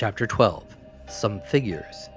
Chapter 12. Some Figures.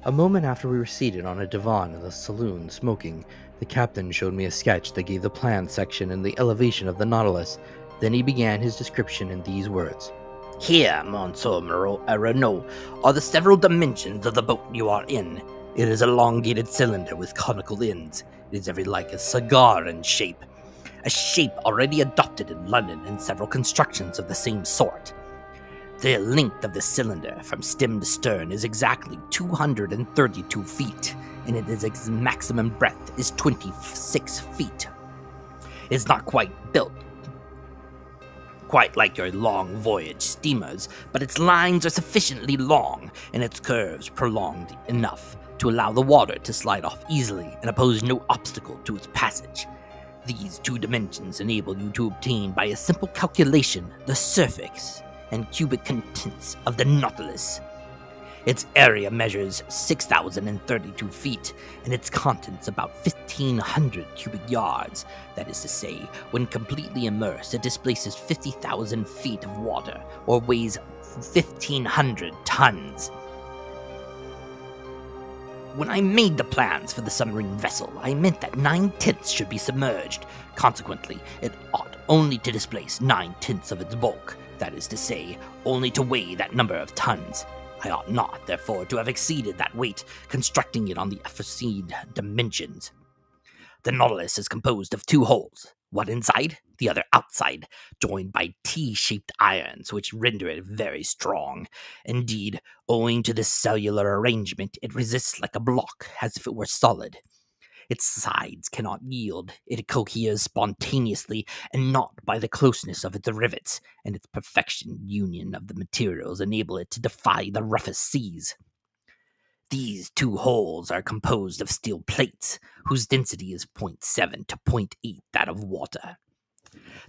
A moment after we were seated on a divan in the saloon smoking, the captain showed me a sketch that gave the plan section and the elevation of the Nautilus. Then he began his description in these words. Here, Monsieur Aronnax, are the several dimensions of the boat you are in. It is an elongated cylinder with conical ends. It is very like a cigar in shape. A shape already adopted in London in several constructions of the same sort. The length of the cylinder from stem to stern is exactly 232 feet, and its maximum breadth is 26 feet. It is not quite built quite like your long voyage steamers, but its lines are sufficiently long and its curves prolonged enough to allow the water to slide off easily and oppose no obstacle to its passage. These two dimensions enable you to obtain by a simple calculation the surface and cubic contents of the Nautilus. Its area measures 6,032 feet, and its contents about 1,500 cubic yards. That is to say, when completely immersed, it displaces 50,000 feet of water, or weighs 1,500 tons. When I made the plans for the submarine vessel, I meant that 9/10 should be submerged. Consequently, it ought only to displace 9/10 of its bulk. That is to say, only to weigh that number of tons. I ought not, therefore, to have exceeded that weight, constructing it on the aforesaid dimensions. The Nautilus is composed of two holes, one inside, the other outside, joined by T-shaped irons, which render it very strong. Indeed, owing to this cellular arrangement, it resists like a block, as if it were solid. Its sides cannot yield, it coheres spontaneously, and not by the closeness of its rivets, and its perfection union of the materials enable it to defy the roughest seas. These two holes are composed of steel plates, whose density is 0.7 to 0.8 that of water.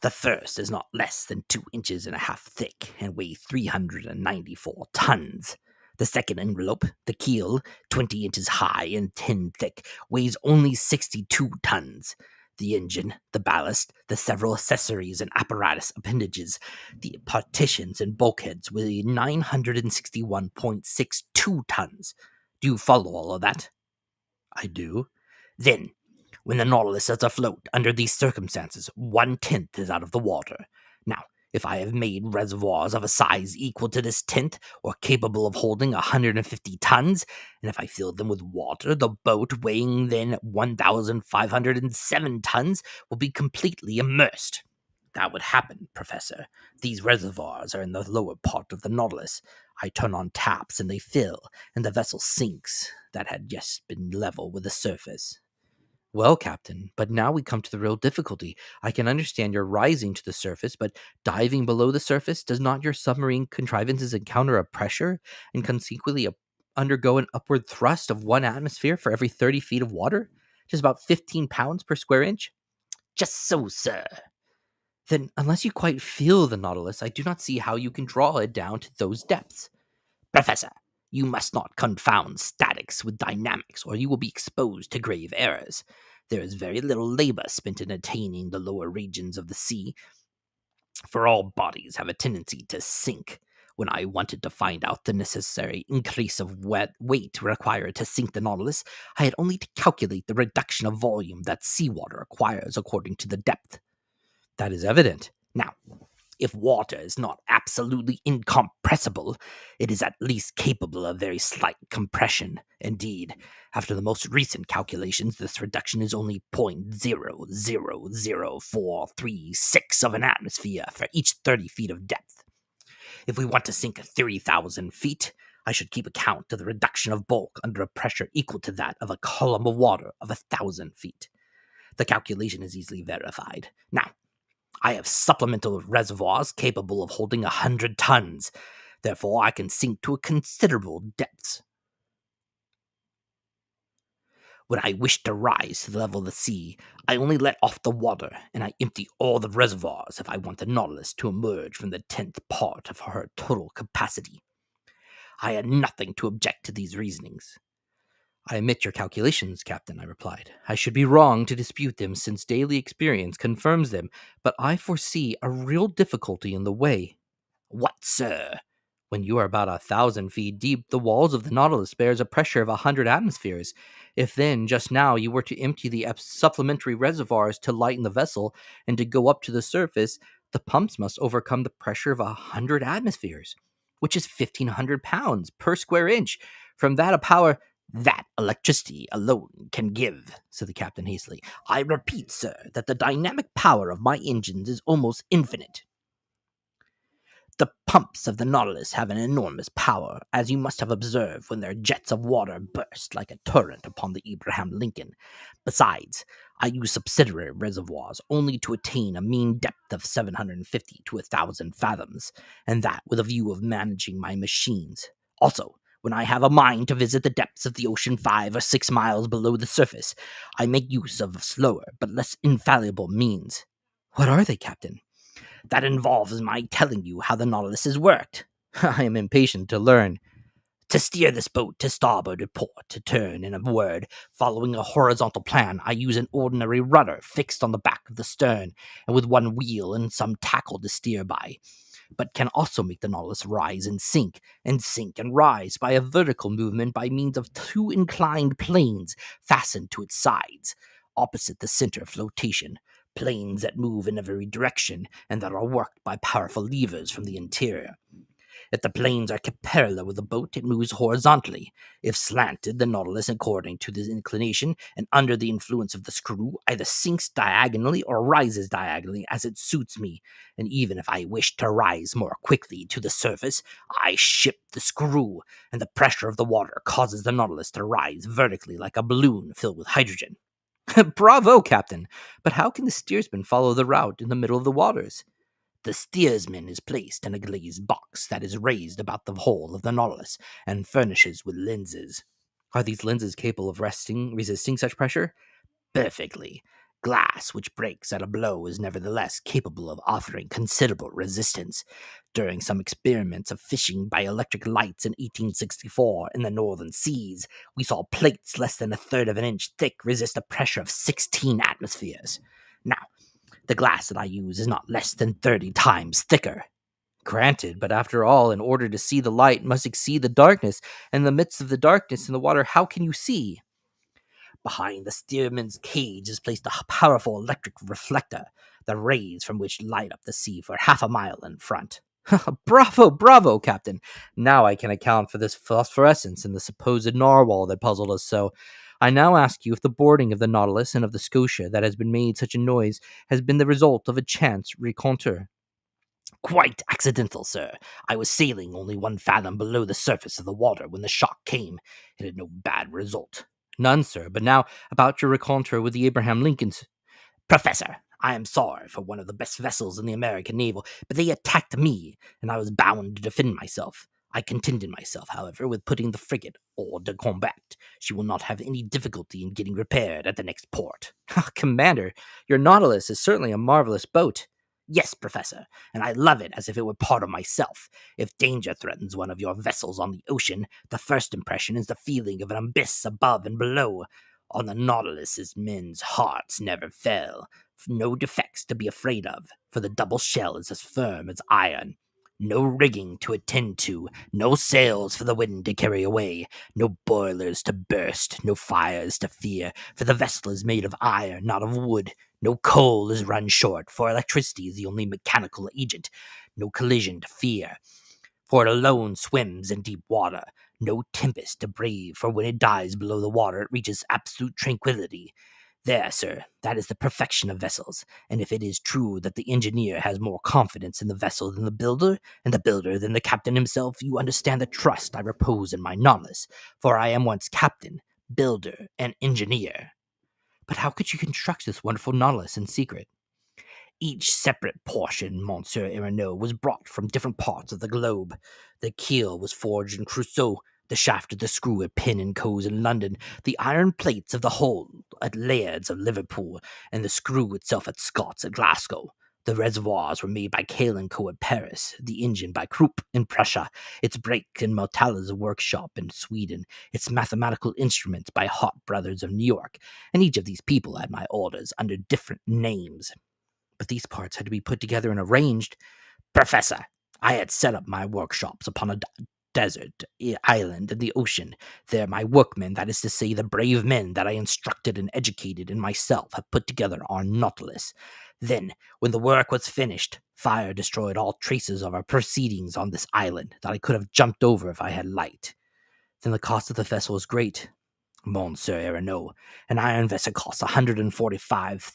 The first is not less than 2.5 inches thick, and weighs 394 tons. The second envelope, the keel, 20 inches high and 10 thick, weighs only 62 tons. The engine, the ballast, the several accessories and apparatus appendages, the partitions and bulkheads weigh 961.62 tons. Do you follow all of that? I do. Then, when the Nautilus is afloat under these circumstances, 1/10 is out of the water. Now, if I have made reservoirs of a size equal to this 10th, or capable of holding 150 tons, and if I filled them with water, the boat, weighing then 1,507 tons, will be completely immersed. That would happen, Professor. These reservoirs are in the lower part of the Nautilus. I turn on taps and they fill, and the vessel sinks. That had just been level with the surface. Well, Captain, but now we come to the real difficulty. I can understand your rising to the surface, but diving below the surface, does not your submarine contrivances encounter a pressure and consequently undergo an upward thrust of 1 atmosphere for every 30 feet of water? Just about 15 pounds per square inch? Just so, sir. Then, unless you quite feel the Nautilus, I do not see how you can draw it down to those depths. Professor, you must not confound statics with dynamics, or you will be exposed to grave errors. There is very little labor spent in attaining the lower regions of the sea, for all bodies have a tendency to sink. When I wanted to find out the necessary increase of weight required to sink the Nautilus, I had only to calculate the reduction of volume that seawater acquires according to the depth. That is evident. Now, if water is not absolutely incompressible, it is at least capable of very slight compression. Indeed, after the most recent calculations, this reduction is only 0.000436 of an atmosphere for each 30 feet of depth. If we want to sink 3,000 feet, I should keep account of the reduction of bulk under a pressure equal to that of a column of water of 1,000 feet. The calculation is easily verified. Now, I have supplemental reservoirs capable of holding 100 tons. Therefore, I can sink to a considerable depth. When I wish to rise to the level of the sea, I only let off the water, and I empty all the reservoirs if I want the Nautilus to emerge from the 10th part of her total capacity. I had nothing to object to these reasonings. I admit your calculations, Captain, I replied. I should be wrong to dispute them, since daily experience confirms them, but I foresee a real difficulty in the way. What, sir? When you are about 1,000 feet deep, the walls of the Nautilus bears a pressure of 100 atmospheres. If then, just now, you were to empty the supplementary reservoirs to lighten the vessel and to go up to the surface, the pumps must overcome the pressure of 100 atmospheres, which is 1,500 pounds per square inch. From that, a power That electricity alone can give, said the captain hastily. I repeat, sir, that the dynamic power of my engines is almost infinite. The pumps of the Nautilus have an enormous power, as you must have observed when their jets of water burst like a torrent upon the Abraham Lincoln. Besides, I use subsidiary reservoirs only to attain a mean depth of 750 to 1,000 fathoms, and that with a view of managing my machines. Also, when I have a mind to visit the depths of the ocean 5 or 6 miles below the surface, I make use of slower but less infallible means. What are they, Captain? That involves my telling you how the Nautilus is worked. I am impatient to learn. To steer this boat to starboard or port, to turn, in a word, following a horizontal plan, I use an ordinary rudder fixed on the back of the stern, and with one wheel and some tackle to steer by, but can also make the Nautilus rise and sink and rise by a vertical movement by means of 2 inclined planes fastened to its sides, opposite the center of flotation, planes that move in every direction and that are worked by powerful levers from the interior. If the planes are kept parallel with the boat, it moves horizontally. If slanted, the Nautilus, according to this inclination and under the influence of the screw, either sinks diagonally or rises diagonally as it suits me. And even if I wish to rise more quickly to the surface, I shift the screw, and the pressure of the water causes the Nautilus to rise vertically like a balloon filled with hydrogen. Bravo, Captain! But how can the steersman follow the route in the middle of the waters? The steersman is placed in a glazed box that is raised about the hull of the Nautilus and furnishes with lenses. Are these lenses capable of resisting such pressure? Perfectly. Glass which breaks at a blow is nevertheless capable of offering considerable resistance. During some experiments of fishing by electric lights in 1864 in the northern seas, we saw plates less than a third of an inch thick resist a pressure of 16 atmospheres. Now, the glass that I use is not less than 30 times thicker. Granted, but after all, in order to see the light must exceed the darkness, and in the midst of the darkness in the water, how can you see? Behind the steersman's cage is placed a powerful electric reflector, the rays from which light up the sea for half a mile in front. Bravo, bravo, Captain! Now I can account for this phosphorescence in the supposed narwhal that puzzled us so. I now ask you if the boarding of the Nautilus and of the Scotia that has been made such a noise has been the result of a chance rencontre. Quite accidental, sir. I was sailing only 1 fathom below the surface of the water when the shock came. It had no bad result. None, sir. But now, about your rencontre with the Abraham Lincolns. Professor, I am sorry for one of the best vessels in the American naval, but they attacked me, and I was bound to defend myself. I contented myself, however, with putting the frigate hors de combat. She will not have any difficulty in getting repaired at the next port. Commander, your Nautilus is certainly a marvelous boat. Yes, Professor, and I love it as if it were part of myself. If danger threatens one of your vessels on the ocean, the first impression is the feeling of an abyss above and below. On the Nautilus's men's hearts never fell. No defects to be afraid of, for the double shell is as firm as iron. No rigging to attend to, no sails for the wind to carry away, no boilers to burst, no fires to fear, for the vessel is made of iron, not of wood. No coal is run short, for electricity is the only mechanical agent. No collision to fear, for it alone swims in deep water. No tempest to brave, for when it dives below the water it reaches absolute tranquility. There, sir, that is the perfection of vessels, and if it is true that the engineer has more confidence in the vessel than the builder, and the builder than the captain himself, you understand the trust I repose in my Nautilus, for I am once captain, builder, and engineer. But how could you construct this wonderful Nautilus in secret? Each separate portion, Monsieur Aronnax, was brought from different parts of the globe. The keel was forged in Creusot, the shaft of the screw at Pin and Co.'s in London, the iron plates of the hull at Laird's of Liverpool, and the screw itself at Scott's at Glasgow. The reservoirs were made by Cale and Co. at Paris, the engine by Krupp in Prussia, its brake in Nautilus workshop in Sweden, its mathematical instruments by Hart Brothers of New York, and each of these people had my orders under different names. But these parts had to be put together and arranged. Professor, I had set up my workshops upon a desert island in the ocean. There my workmen, that is to say, the brave men that I instructed and educated and myself, have put together our Nautilus. Then, when the work was finished, fire destroyed all traces of our proceedings on this island that I could have jumped over if I had light. Then the cost of the vessel is great. Monsieur Aronnax, an iron vessel costs 145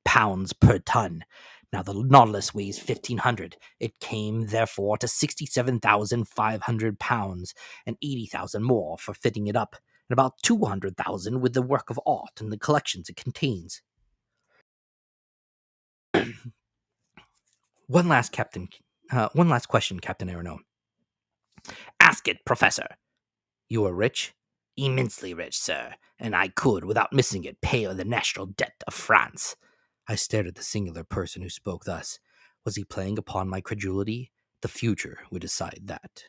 pounds per ton. Now the Nautilus weighs 1,500. It came, therefore, to 67,500 pounds, and 80,000 more for fitting it up, and about 200,000 with the work of art and the collections it contains. One last question, Captain Aronnax. Ask it, Professor. You are rich? Immensely rich, sir, and I could, without missing it, pay the national debt of France. I stared at the singular person who spoke thus. Was he playing upon my credulity? The future would decide that.